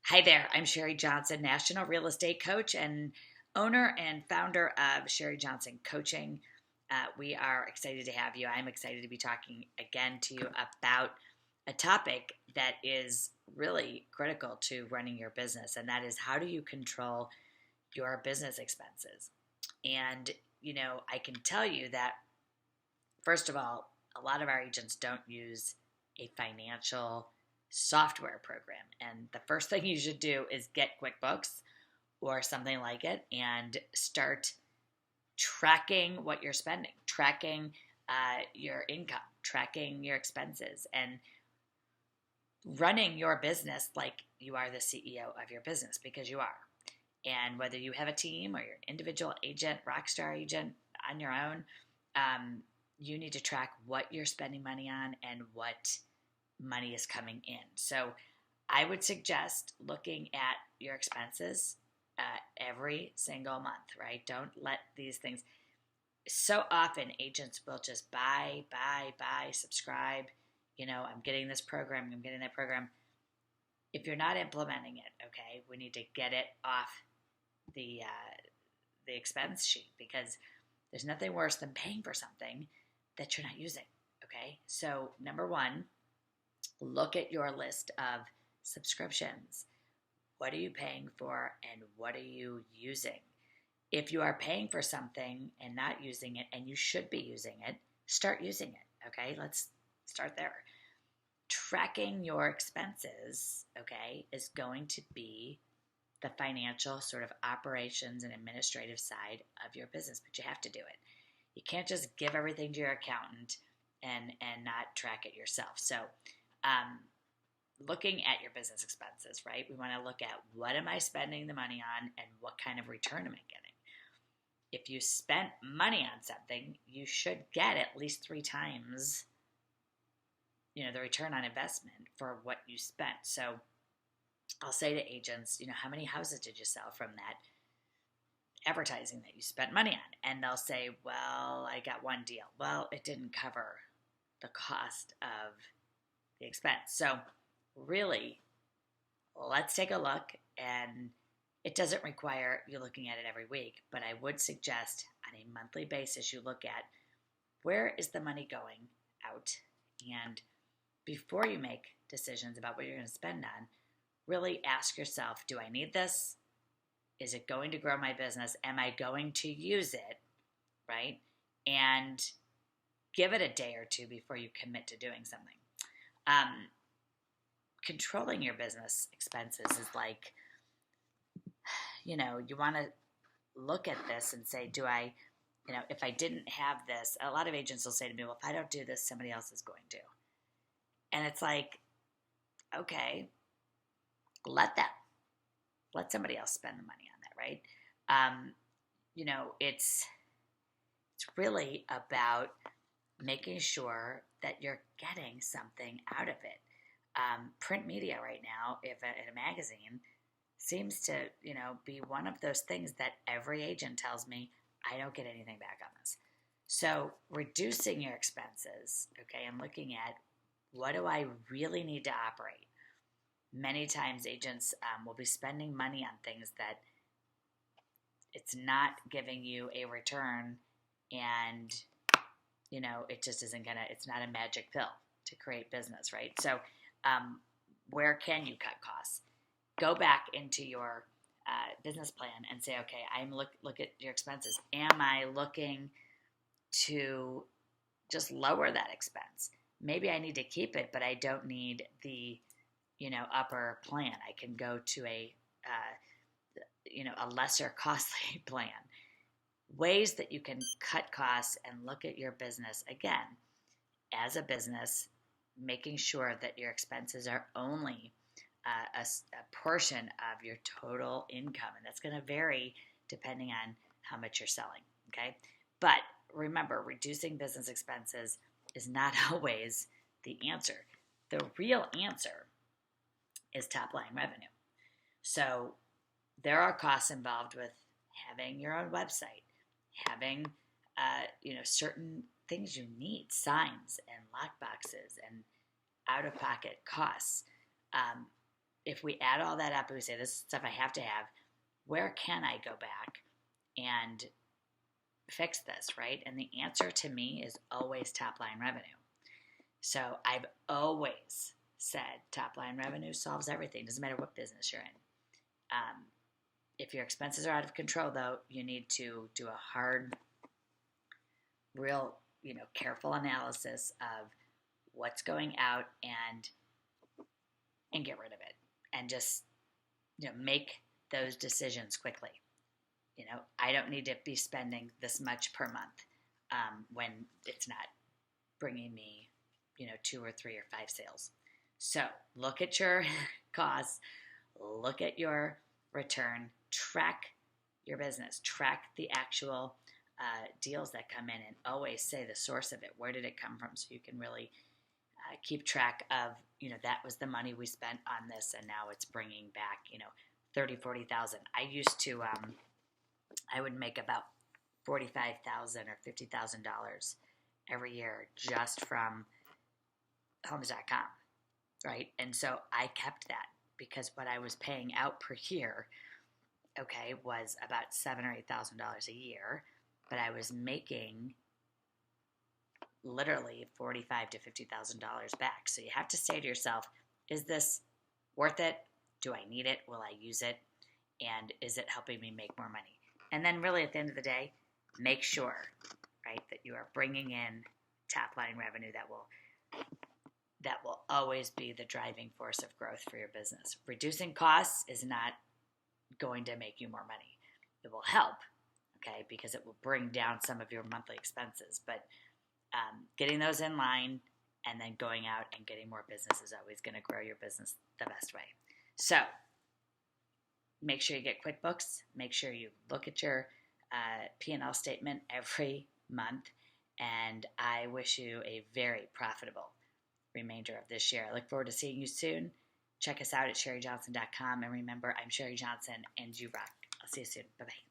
Hi there, I'm Sherri Johnson, National Real Estate Coach and owner and founder of Sherri Johnson Coaching. We are excited to have you. I'm excited to be talking again to you about a topic that is really critical to running your business, and that is how do you control your business expenses? And, I can tell you that, first of all, a lot of our agents don't use a financial software program. And the first thing you should do is get QuickBooks or something like it and start tracking what you're spending, tracking your income, tracking your expenses, and running your business like you are the CEO of your business, because you are. And whether you have a team or you're an individual agent, rockstar agent on your own, you need to track what you're spending money on and what money is coming in. So I would suggest looking at your expenses every single month, right? Don't let these things. So often agents will just buy, subscribe. I'm getting this program, I'm getting that program. If you're not implementing it, okay, we need to get it off the expense sheet, because there's nothing worse than paying for something that you're not using, okay? So number one, look at your list of subscriptions. What are you paying for and what are you using? If you are paying for something and not using it, and you should be using it, start using it, okay? Let's start there. Tracking your expenses, okay, is going to be the financial sort of operations and administrative side of your business, but you have to do it. You can't just give everything to your accountant and not track it yourself. So looking at your business expenses, right? We want to look at, what am I spending the money on and what kind of return am I getting? If you spent money on something, you should get at least 3 times, the return on investment for what you spent. So I'll say to agents, how many houses did you sell from that advertising that you spent money on? And they'll say, well, I got one deal. Well, it didn't cover the cost of the expense. So really, let's take a look. And it doesn't require you looking at it every week, but I would suggest on a monthly basis you look at, where is the money going out? And before you make decisions about what you're going to spend on, really ask yourself, do I need this? Is it going to grow my business? Am I going to use it? Right? And give it a day or two before you commit to doing something. Controlling your business expenses is like, you want to look at this and say, do I, if I didn't have this, a lot of agents will say to me, well, if I don't do this, somebody else is going to. And it's like, okay, let somebody else spend the money on that, right? It's really about making sure that you're getting something out of it. Print media right now, if in a magazine, seems to, be one of those things that every agent tells me, I don't get anything back on this. So reducing your expenses, okay, and looking at, what do I really need to operate? Many times agents will be spending money on things that it's not giving you a return, and, it just isn't it's not a magic pill to create business, right? So where can you cut costs? Go back into your business plan and say, okay, I'm look at your expenses. Am I looking to just lower that expense? Maybe I need to keep it, but I don't need the upper plan. I can go to a lesser costly plan. Ways that you can cut costs and look at your business again as a business, making sure that your expenses are only a portion of your total income, and that's going to vary depending on how much you're selling. Okay, but remember, reducing business expenses is not always the answer. The real answer is top line revenue. So there are costs involved with having your own website, having certain things you need, signs and lock boxes and out-of-pocket costs. if we add all that up and we say this is stuff I have to have, where can I go back and fix this, right? And the answer to me is always top line revenue. So I've always said top line revenue solves everything. Doesn't matter what business you're in. If your expenses are out of control, though, you need to do a hard, real, careful analysis of what's going out and get rid of it, and just make those decisions quickly. I don't need to be spending this much per month when it's not bringing me 2 or 3 or 5 sales. So look at your costs, look at your return, track your business, track the actual deals that come in, and always say the source of it. Where did it come from? So you can really keep track of, that was the money we spent on this, and now it's bringing back, 30, 40,000. I used to, I would make about $45,000 or $50,000 every year just from homes.com, right? And so I kept that because what I was paying out per year, was about $7,000 or $8,000 a year, but I was making literally $45,000 to $50,000 back. So you have to say to yourself, is this worth it? Do I need it? Will I use it? And is it helping me make more money? And then really at the end of the day, make sure, right, that you are bringing in top line revenue that will always be the driving force of growth for your business. Reducing costs is not going to make you more money. It will help, because it will bring down some of your monthly expenses. But getting those in line and then going out and getting more business is always going to grow your business the best way. So make sure you get QuickBooks. Make sure you look at your P&L statement every month. And I wish you a very profitable remainder of this year. I look forward to seeing you soon. Check us out at sherrijohnson.com. And remember, I'm Sherri Johnson, and you rock. I'll see you soon. Bye-bye.